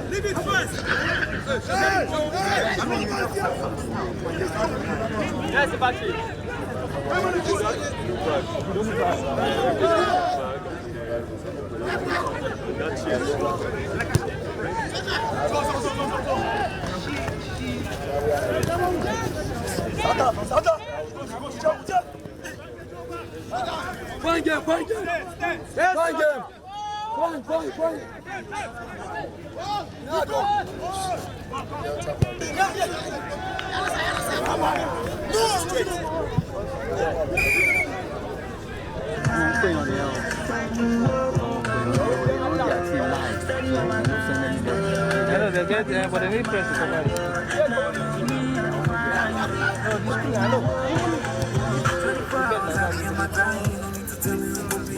Leave it first. Yes, Baki. Find him.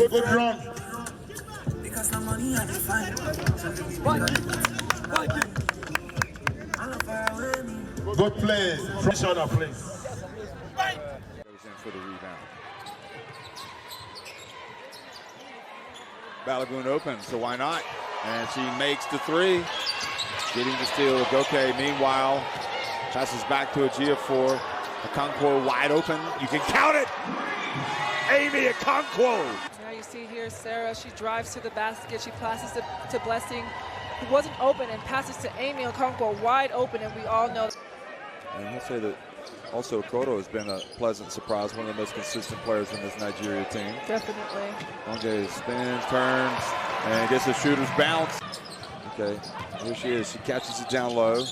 Good run. Good play. Fresh order, please. Goes in for the rebound. Balogun open, so why not? And she makes the three. Getting the steal. Goke, meanwhile, passes back to Ejiofor. Okonkwo wide open. You can count it! Amy Okonkwo! Now you see here Sarah, she drives to the basket, she passes to Blessing, who wasn't open, and passes to Amy Okonkwo wide open, and we all know. And I'll say that also Okoro has been a pleasant surprise, one of the most consistent players in this Nigeria team. Definitely. Onge spins, turns, and gets the shooter's bounce. Okay, here she is. She catches it down low.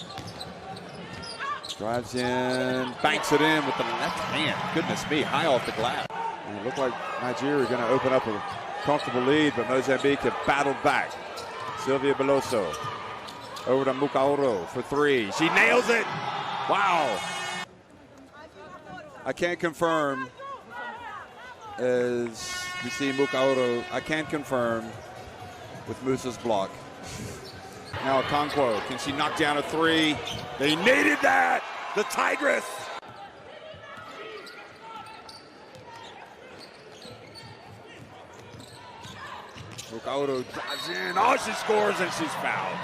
Drives in, banks it in with the left hand. Goodness me, high off the glass. And it looked like Nigeria are going to open up a comfortable lead, but Mozambique have battled back. Sylvia Beloso over to Mukaoro for three. She nails it. Wow. I can't confirm, as we see Mukaoro, I can't confirm with Musa's block. Now Okonkwo, can she knock down a three? They needed that! The Tigers! Mukaoro drives in, oh, she scores and she's fouled.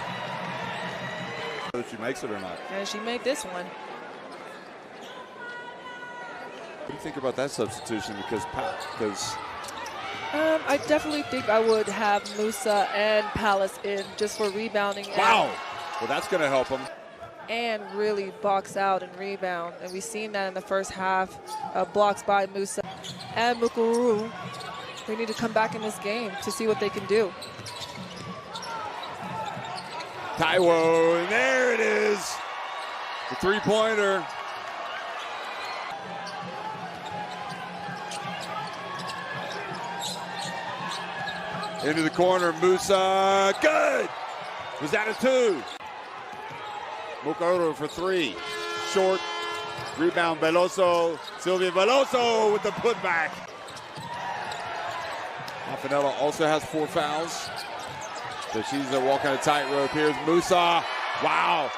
Whether she makes it or not. And she made this one. What do you think about that substitution? Because I definitely think I would have Musa and Palace in just for rebounding. Wow! Well, that's going to help them. And really box out and rebound. And we've seen that in the first half. Blocks by Musa and Mukuru. They need to come back in this game to see what they can do. Taiwo, and there it is. The three-pointer. Into the corner, Musa, good! Was that a two? Mukoro for three, short, rebound Veloso, Sylvia Veloso with the putback. Alfanella also has 4 fouls, so she's walking a tightrope. Here's Musa, wow,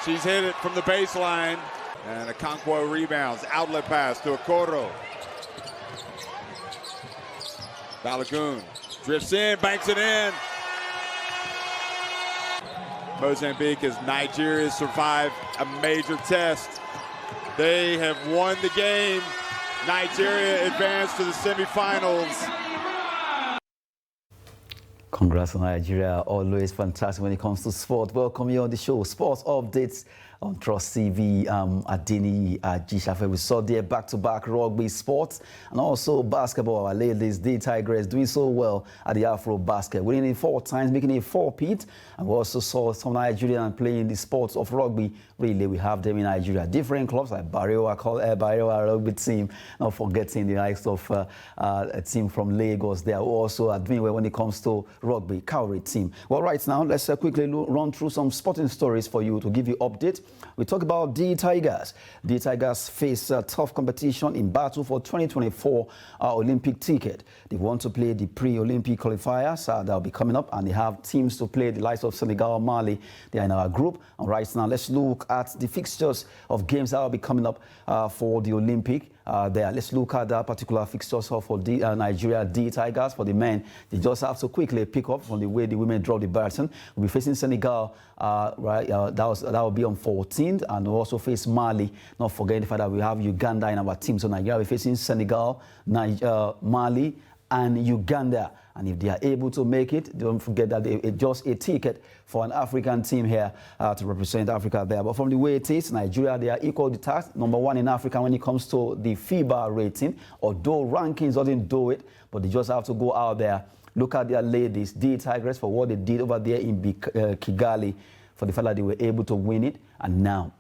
she's hit it from the baseline. And Okonkwo rebounds, outlet pass to Okoro. Balogun drifts in, banks it in. Mozambique, as Nigeria survived a major test. They have won the game. Nigeria advanced to the semifinals. Congrats on Nigeria, always fantastic when it comes to sport. Welcome you on the show. Sports updates on Trust TV, Adini Jishafe. We saw there back-to-back rugby sports and also basketball. Our ladies, the Tigers, doing so well at the Afro basket, winning it 4 times, making it 4-peat. And we also saw some Nigerians playing the sports of rugby. Really, we have them in Nigeria. Different clubs like Barrewa rugby team, not forgetting the likes of a team from Lagos. They are also doing well when it comes to rugby, Cowrie team. Well, right now, let's quickly run through some sporting stories for you to give you update. We talk about the Tigers. The Tigers face tough competition in battle for 2024 Olympic ticket. They want to play the pre-Olympic qualifiers that will be coming up, and they have teams to play the likes of Senegal, Mali. They are in our group. And right now, let's look at the fixtures of games that will be coming up for the Olympic. Let's look at that particular fixtures for the Nigeria D Tigers. For the men, they just have to quickly pick up from the way the women drop the baton. We'll be facing Senegal, that will be on 14th, and we'll also face Mali. Not forgetting the fact that we have Uganda in our team. So Nigeria will be facing Senegal, Mali, and Uganda. And if they are able to make it, don't forget that it's just a ticket for an African team here to represent Africa there. But from the way it is, Nigeria, they are equal to task, #1 in Africa when it comes to the FIBA rating. Although rankings doesn't do it, but they just have to go out there, look at their ladies, the Tigers, for what they did over there in Kigali, for the fact that they were able to win it. And now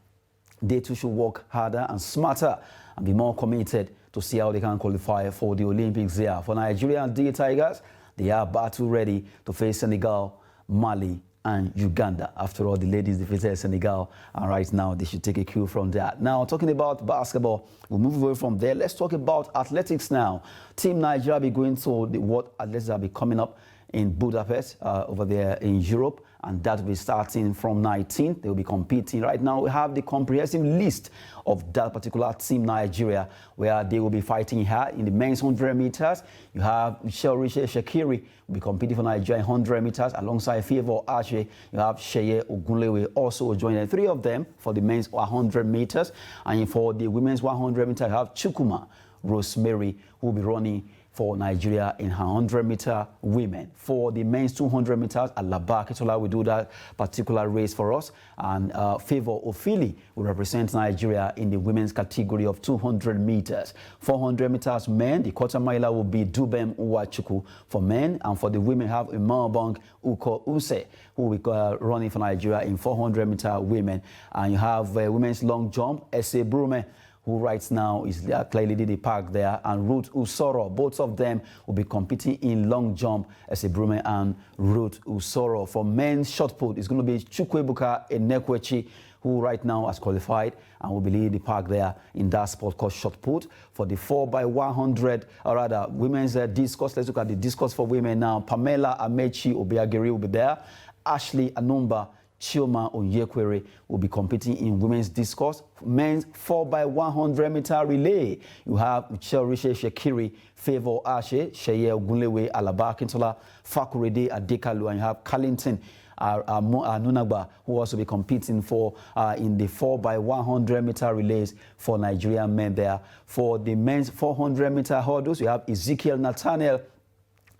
they too should work harder and smarter and be more committed to see how they can qualify for the Olympics there. For Nigeria and the Tigers, they are battle ready to face Senegal, Mali, and Uganda. After all, the ladies defeated Senegal, and right now they should take a cue from that. Now, talking about basketball, we'll move away from there. Let's talk about athletics now. Team Nigeria will be going to the World Athletics that will be coming up in Budapest, over there in Europe, and that will be starting from 19th. They will be competing. Right now, we have the comprehensive list of that particular team, Nigeria, where they will be fighting hard in the men's 100 meters. You have Michelle Shakiri will be competing for Nigeria in 100 meters alongside Favor Ashe. You have Sheye Ogunlewe also joining 3 of them for the men's 100 meters. And for the women's 100 meters, you have Chukwuma Rosemary, who will be running for Nigeria in 100-meter women. For the men's 200 meters, Alaba Ketola will do that particular race for us. And Favor Ofili will represent Nigeria in the women's category of 200 meters. 400 meters men, the quarter miler will be Dubem Uwachuku for men. And for the women, have Imabong Uko Use, who will be running for Nigeria in 400-meter women. And you have women's long jump, Ese Brume, who right now is clearly the park there, and Ruth Usoro. Both of them will be competing in long jump, as Brume and Ruth Usoro. For men's shot put, it's going to be Chukwebuka Enekwechi, who right now has qualified and will be leading the park there in that sport called shot put. For the 4x100, or rather, women's discus, let's look at the discus for women now. Pamela Amechi Obiageri will be there. Ashley Anumba Chioma Onyekwere will be competing in women's discus. Men's 4x100 meter relay. You have Michelle Shakiri, Favor Ashe, Sheye Ogunlewe, Alaba Kintola, Fakurede Adekalu, and you have Carlington Nunagba, who will also be competing for in the 4x100 meter relays for Nigerian men there. For the men's 400 meter hurdles, you have Ezekiel Nathaniel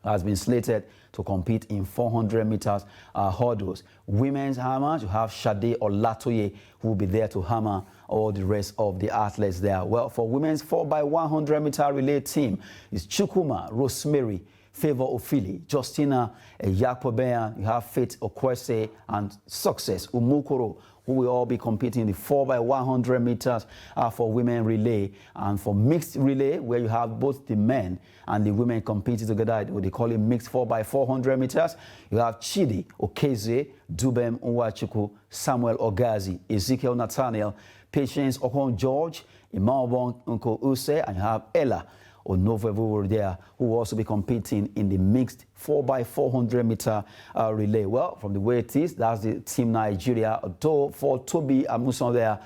has been slated to compete in 400 meters hurdles. Women's hammers, you have Shade Olatoye, who will be there to hammer all the rest of the athletes there. Well, for women's 4x100 meter relay team, is Chukwuma Rosemary, Favor Ofili, Justina Yakpobeya, you have Faith Okwese, and Success Umukoro, who will all be competing in the 4x100 meters for women relay. And for mixed relay, where you have both the men and the women competing together, what they call it mixed 4x400 meters, you have Chidi Okeze, Dubem Nwachuku, Samuel Ogazi, Ezekiel Nathaniel, Patience Okon George, Imabong Unko Use, and you have Ella Onovevu there, who will also be competing in the mixed 4x400 meter relay. Well, from the way it is, that's the team Nigeria. Although for Toby Amuson there,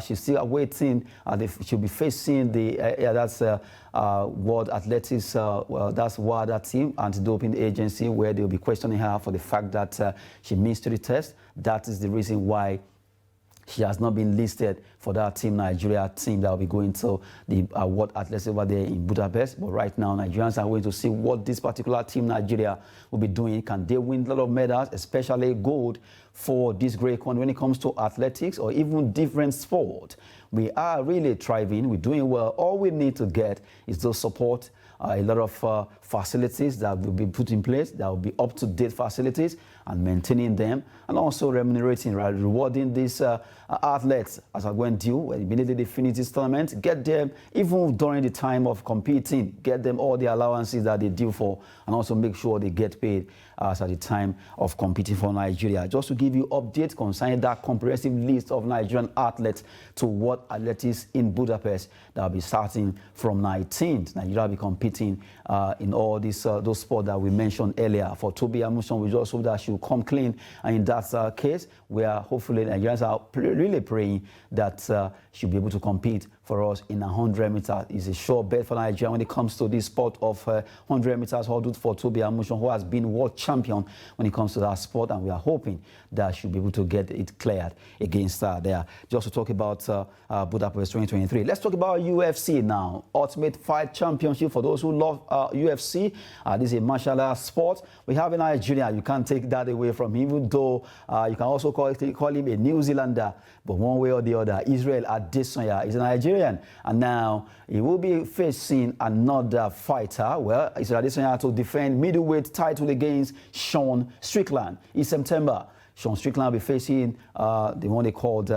she's still awaiting. She'll be facing the World Athletics. Well, that's WADA team, anti-doping agency, where they'll be questioning her for the fact that she missed the test. That is the reason why She has not been listed for that Team Nigeria team that will be going to the World Athletics over there in Budapest. But right now, Nigerians are waiting to see what this particular Team Nigeria will be doing. Can they win a lot of medals, especially gold for this great one when it comes to athletics or even different sport? We are really thriving. We're doing well. All we need to get is the support. A lot of facilities that will be put in place, that will be up-to-date facilities, and maintaining them, and also remunerating, right, rewarding these athletes as I went due. Immediately they finish this tournament, get them, even during the time of competing, get them all the allowances that they due for, and also make sure they get paid as at the time of competing for Nigeria. Just to give you updates concerning that comprehensive list of Nigerian athletes to World Athletics in Budapest that will be starting from 19th. Nigeria will be competing in all these those sports that we mentioned earlier. For Toby Amuson, we just hope that she will come clean. And in that case, we are hopefully Nigerians are really praying that she'll be able to compete for us in 100 meters. It's a sure bet for Nigeria when it comes to this sport of 100 meters hurdles for Toby Amuson, who has been world champion when it comes to that sport, and we are hoping that she'll be able to get it cleared against there. Just to talk about Budapest 2023. Let's talk about UFC now. Ultimate Fight Championship for those who love UFC. This is a martial arts sport. We have in Nigeria. You can't take that away from him, even though you can also call him a New Zealander. But one way or the other, Israel Adesanya is a Nigerian, and now he will be facing another fighter. Well, Israel Adesanya to defend middleweight title against Sean Strickland in September. Sean Strickland will be facing the one they called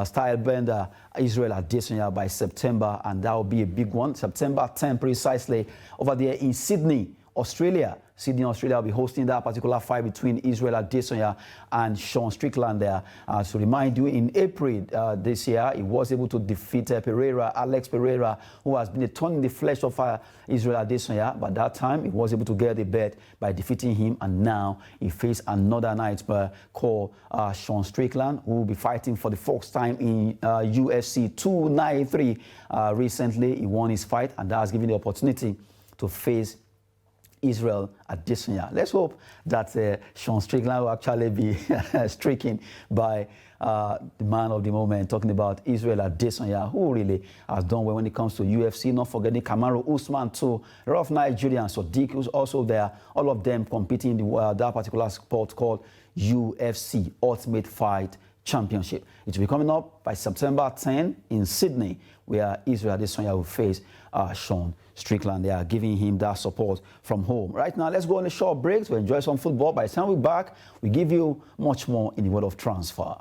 style bender Israel Adesanya by September, and that will be a big one. September 10 precisely over there in Sydney, Australia. Sydney, Australia will be hosting that particular fight between Israel Adesanya and Sean Strickland there. To remind you, in April this year, he was able to defeat Alex Pereira, who has been a thorn in the flesh of Israel Adesanya. But that time, he was able to get the bet by defeating him, and now he faced another nightmare called Sean Strickland, who will be fighting for the first time in UFC 293. Recently, he won his fight, and that has given the opportunity to face Israel Adesanya. Let's hope that Sean Strickland will actually be stricken by the man of the moment, talking about Israel Adesanya, who really has done well when it comes to UFC. Not forgetting Kamaru Usman too. A lot of Nigerians, so Dick is also there. All of them competing in that particular sport called UFC, Ultimate Fight Championship. It will be coming up by September 10 in Sydney, where Israel Adesanya will face Sean Strickland. They are giving him that support from home. Right now, let's go on a short break to enjoy some football. By the time we're back, we give you much more in the world of transfer.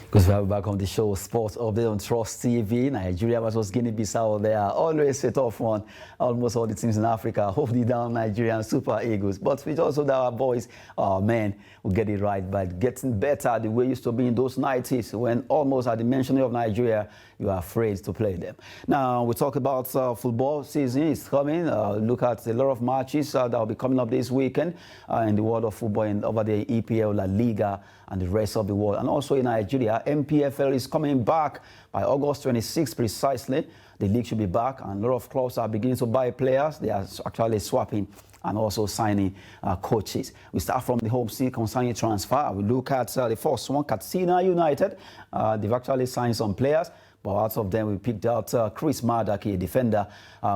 Because we have back on the show, Sports Update on Trust TV. Nigeria versus Guinea-Bissau. They are always a tough one. Almost all the teams in Africa hold it down, Nigerian Super Eagles. But we also that our boys, oh man, will get it right by getting better the way it used to be in those 90s when almost at the mention of Nigeria, you are afraid to play them. Now, we talk about football season is coming. Look at a lot of matches that will be coming up this weekend in the world of football and over the EPL, La Liga, and the rest of the world. And also in Nigeria, MPFL is coming back by August 26th precisely. The league should be back, and a lot of clubs are beginning to buy players. They are actually swapping and also signing coaches. We start from the home scene concerning transfer. We look at the first one, Katsina United. They've actually signed some players. But out of them, we picked out Chris Madaki, a defender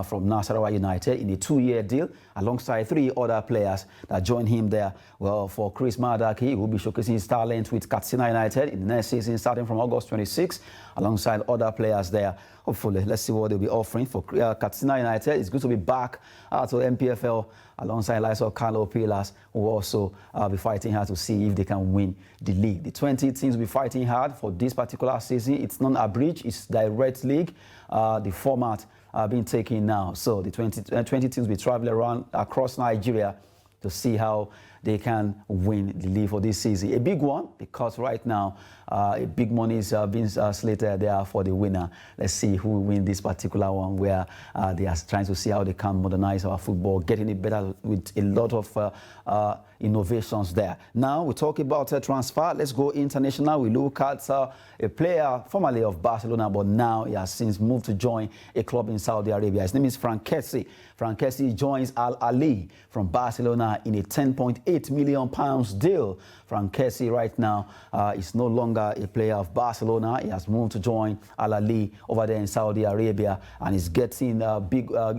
from Nasarawa United, in a 2-year deal, alongside 3 other players that joined him there. Well, for Chris Madaki, he will be showcasing his talent with Katsina United in the next season, starting from August 26, alongside other players there. Hopefully, let's see what they'll be offering for Katsina United. It's good to be back to MPFL alongside likes of Carlo Pilas, who will also be fighting hard to see if they can win the league. The 20 teams will be fighting hard for this particular season. It's non-abridged, it's direct league. The format being taken now. So the 20 teams will be traveling around across Nigeria to see how they can win the league for this season. A big one, because right now, a big money is being slated there for the winner. Let's see who will win this particular one, where they are trying to see how they can modernize our football, getting it better with a lot of innovations there. Now, we talk about transfer. Let's go international. We look at a player formerly of Barcelona, but now he has since moved to join a club in Saudi Arabia. His name is Frank Kessie. Frank Kessie joins Al Ahly from Barcelona in a £10.8 million deal. Frank Kessie right now is no longer a player of Barcelona. He has moved to join Al Ahly over there in Saudi Arabia, and is getting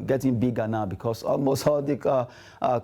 getting bigger now, because almost all the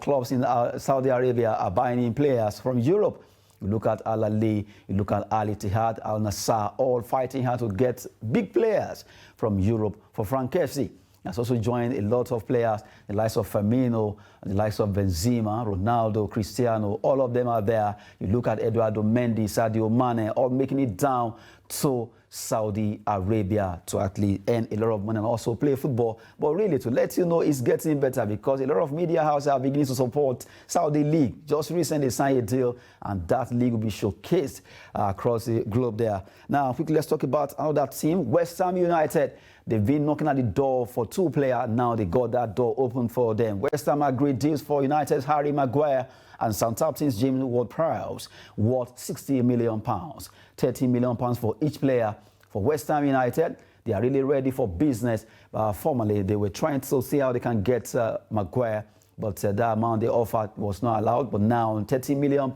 clubs in Saudi Arabia are buying in players from Europe. You look at Al Ahly, you look at Al Ittihad, Al Nassr, all fighting hard to get big players from Europe for Frank Kessie. He has also joined a lot of players, the likes of Firmino, the likes of Benzema, Ronaldo, Cristiano, all of them are there. You look at Eduardo Mendy, Sadio Mane, all making it down to Saudi Arabia to actually earn a lot of money and also play football. But really, to let you know, it's getting better, because a lot of media houses are beginning to support Saudi League. Just recently signed a deal, and that league will be showcased across the globe there. Now, quickly, let's talk about another team, West Ham United. They've been knocking at the door for 2 players. Now they got that door open for them. West Ham agreed deals for United's Harry Maguire and Southampton's James Ward-Prowse, worth £60 million, £30 million for each player. For West Ham United, they are really ready for business. Formerly, they were trying to see how they can get Maguire, but the amount they offered was not allowed. But now £30 million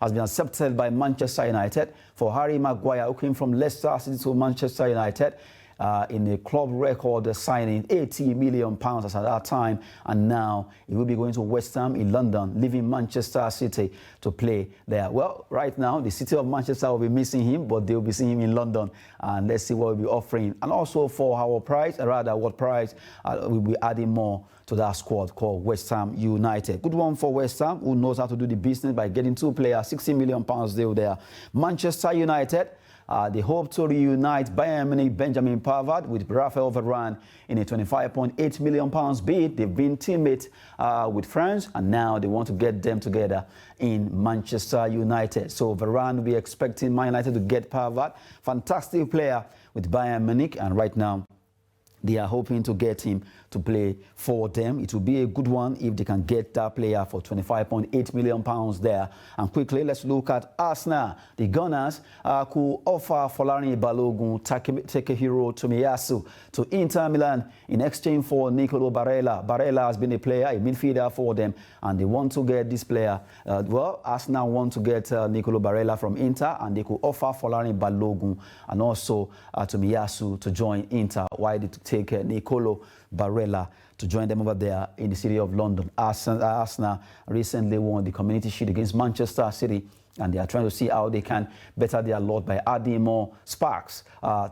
has been accepted by Manchester United for Harry Maguire, who came from Leicester City to Manchester United. In a club record signing, £80 million as at that time, and now he will be going to West Ham in London, leaving Manchester City to play there. Well, right now, the city of Manchester will be missing him, but they will be seeing him in London, and let's see what we'll be offering. And also for our price, rather what price, we'll be adding more to that squad called West Ham United. Good one for West Ham, who knows how to do the business by getting 2 players, £60 million deal there. Manchester United, they hope to reunite Bayern Munich Benjamin Pavard with Raphael Varane in a £25.8 million bid. They've been teammates with France, and now they want to get them together in Manchester United. So Varane will be expecting Man United to get Pavard. Fantastic player with Bayern Munich, and right now they are hoping to get him to play for them. It will be a good one if they can get that player for £25.8 million there. And quickly, let's look at Arsenal. The Gunners could offer Folarin Balogun, Takehiro Tomiyasu to Inter Milan in exchange for Nicolo Barella. Barella has been a player, a midfielder for them, and they want to get this player. Arsenal want to get Nicolo Barella from Inter, and they could offer Folarin Balogun and also Tomiyasu to join Inter, while they take Nicolo Barella to join them over there in the city of London. Arsenal recently won the Community Shield against Manchester City and they are trying to see how they can better their lot by adding more sparks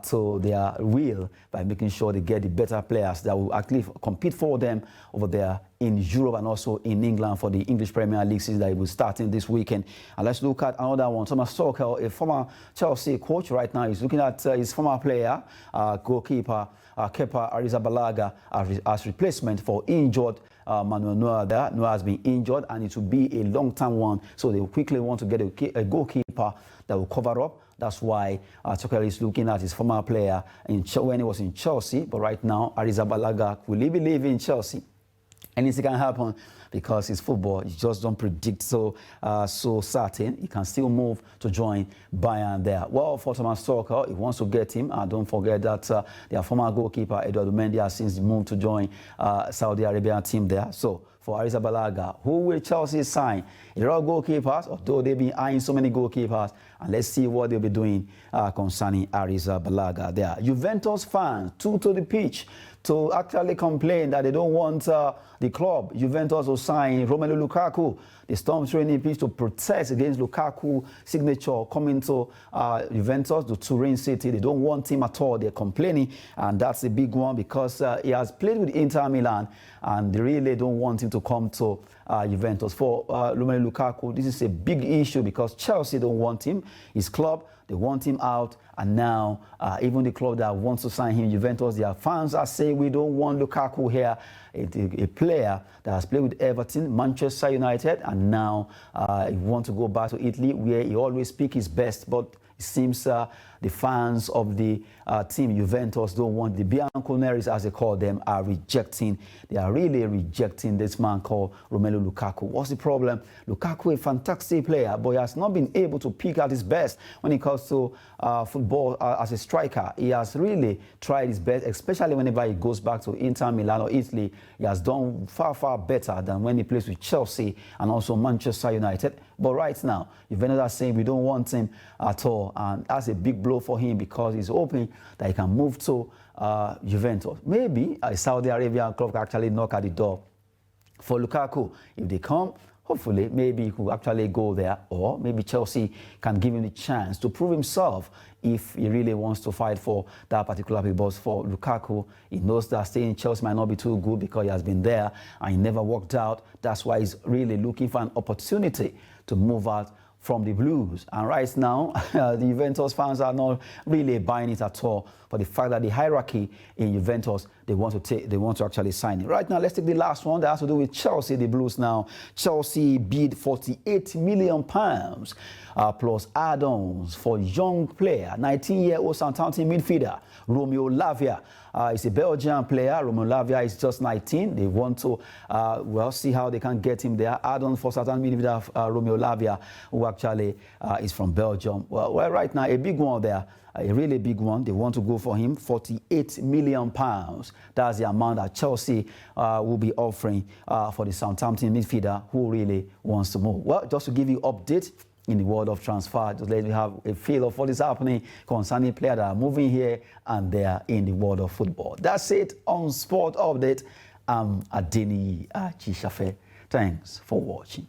to their wheel by making sure they get the better players that will actually compete for them over there in Europe and also in England for the English Premier League season that will be starting this weekend. And let's look at another one. Thomas Tuchel, a former Chelsea coach right now, is looking at his former player, goalkeeper Kepa Arrizabalaga as replacement for injured Manuel Neuer there. Neuer has been injured and it will be a long-term one. So they quickly want to get a goalkeeper that will cover up. That's why Tuchel is looking at his former player when he was in Chelsea. But right now, Arrizabalaga will he be leaving Chelsea? Anything can happen because it's football. You just don't predict so certain. He can still move to join Bayern there. Well, for Thomas Tuchel, he wants to get him. Don't forget that their former goalkeeper, Eduardo Mendy, has since moved to join Saudi Arabian team there. So for Arrizabalaga, who will Chelsea sign? There are goalkeepers, although they've been eyeing so many goalkeepers. And let's see what they'll be doing concerning Arrizabalaga there. Juventus fans took to the pitch to actually complain that they don't want the club. Juventus will sign Romelu Lukaku. They stormed training pitch to protest against Lukaku's signature coming to Juventus, to Turin City. They don't want him at all. They're complaining, and that's a big one because he has played with Inter Milan, and they really don't want him to come to Juventus. For Romelu Lukaku, this is a big issue because Chelsea don't want him. His club, they want him out, and now even the club that wants to sign him, Juventus, their fans are saying we don't want Lukaku here. A player that has played with Everton, Manchester United, and now he wants to go back to Italy where he always speaks his best, but it seems the fans of the team Juventus don't want the Bianconeris, as they call them, are rejecting. They are really rejecting this man called Romelu Lukaku. What's the problem? Lukaku, a fantastic player, but he has not been able to pick out his best when it comes to football as a striker. He has really tried his best, especially whenever he goes back to Inter Milan or Italy. He has done far, far better than when he plays with Chelsea and also Manchester United. But right now, Juventus are saying we don't want him at all, and that's a big blow for him because he's hoping that he can move to Juventus. Maybe a Saudi Arabian club can actually knock at the door for Lukaku. If they come, hopefully, maybe he could actually go there, or maybe Chelsea can give him the chance to prove himself if he really wants to fight for that particular big boss. For Lukaku, he knows that staying in Chelsea might not be too good because he has been there and he never worked out. That's why he's really looking for an opportunity to move out from the Blues. And right now, the Juventus fans are not really buying it at all. For the fact that the hierarchy in Juventus, they want to actually sign it. Right now, let's take the last one that has to do with Chelsea, the Blues now. Chelsea bid £48 million plus add-ons for young player, 19-year-old Southampton midfielder, Romeo Lavia. He's a Belgian player. Romeo Lavia is just 19. They want to, see how they can get him there. Add-on for Southampton midfielder, Romeo Lavia, who actually is from Belgium. Well, right now, a big one there. A really big one. They want to go for him, £48 million. That's the amount that Chelsea will be offering for the Southampton midfielder who really wants to move. Well, just to give you update in the world of transfer, just let you have a feel of what is happening concerning players that are moving here and there in the world of football. That's it on Sport Update. I'm Adeni Chishafe. Thanks for watching.